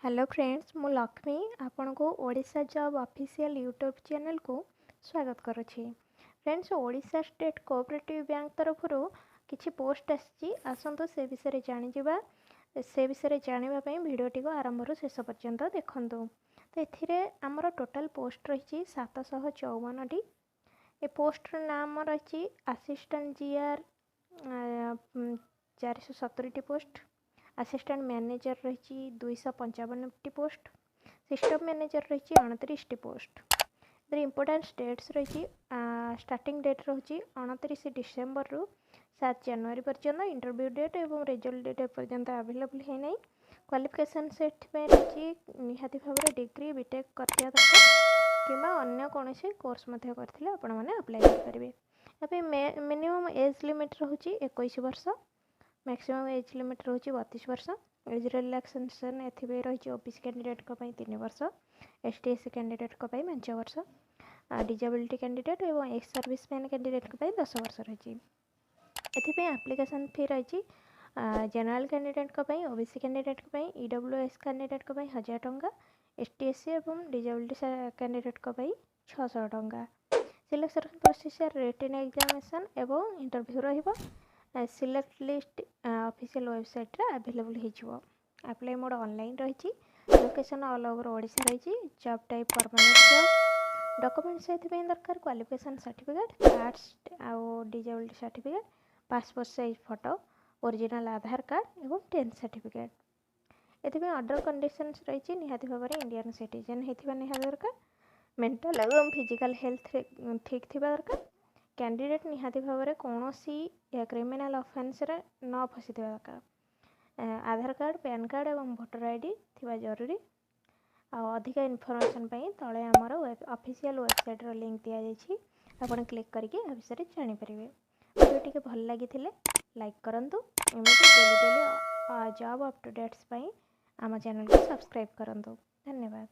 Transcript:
Hello friends, मु लक्ष्मी आपण को Odisha job official YouTube channel को स्वागत करुच्ची। Friends, Odisha state cooperative bank तरफ किसी पोस्ट आसतु से विषय जाणीजा। से विषय जानापी भिडटी को आरंभ शेष पर्यंत देखूँ। तो ये आमर टोटाल पोस्ट रही 754 टी। ए पोस्टर नाम रही असिस्टेंट जीआर 470 टी पोस्ट। असिस्टेंट मैनेजर रही 255 टी पोस्ट। सिस्टम मैनेजर रही 29 टी पोस्ट। इंपोर्टेंट डेट्स रही स्टार्टिंग डेट रही 29 डिसेम्बर रु 7 जनवरी पर्यंत। इंटरव्यू डेट और रिजल्ट डेट पर्यंत अवेलेबल है नहीं। क्वालिफिकेशन सेट में रही निहाती भाव में डिग्री बीटेक करथिया दरकार किंबा अन्य कौन कोर्स करथिले आपण माने अप्लाई करेंगे। यहाँ मिनिमम एज लिमिट रही 21 वर्ष। मैक्सिमम एज लिमिट रही 32 वर्ष। एज रिलैक्सेशन एथि रही ओबीसी कैंडिडेट 3 वर्ष, एसटीएससी कैंडिडेट 5 वर्ष, डिजेबिलिटी कैंडिडेट और एक्स सर्विस मैन कैंडिडेट 10 वर्ष रही। एथि एप्लिकेशन फी रही general candidate OBC candidate EWS candidate 1000 टंका, एसटीएससी और डिजेबिलिटी कैंडिडेट 600 टंका। सिलेक्शन प्रोसीजर रिटन एग्जामिनेशन एवं इंटरव्यू रहिबो। सिलेक्ट लिस्ट ऑफिशियल वेबसाइट रे अवेलेबल हो। अप्लाई मोड ऑनलाइन रही। लोकेशन ऑल ओवर ओडिशा रही। Job type permanent job. Documents एथि दरकार क्वालिफिकेशन सर्टिफिकेट, कास्ट आउ disability certificate, passport size photo, original आधार कार्ड एवं 10th सर्टिफिकेट। एथि अदर कंडीशंस रही निहाती भाव में इंडियन सिटीजन होता निहाती दरकार। मेंटल एवं फिजिकल हेल्थ ठीक थिबा दरकार। कैंडिडेट निहाती भाव में कौन सी क्रिमिनल ऑफेंस रे न फसी दरकार। आधार कार्ड, पैन कार्ड और वोटर आईडी थिबा जरूरी। अधिक इनफॉरमेशन तले आमर ऑफिशियल वेबसाइट रो लिंक दिया जाइछि। आपण क्लिक करके आ विषय जानि परिबे। वीडियो टिके भल लागिथिले लाइक करंतु। एमती डेली जॉब अपडेट्स आम चैनल को सब्सक्राइब करंतु। धन्यवाद।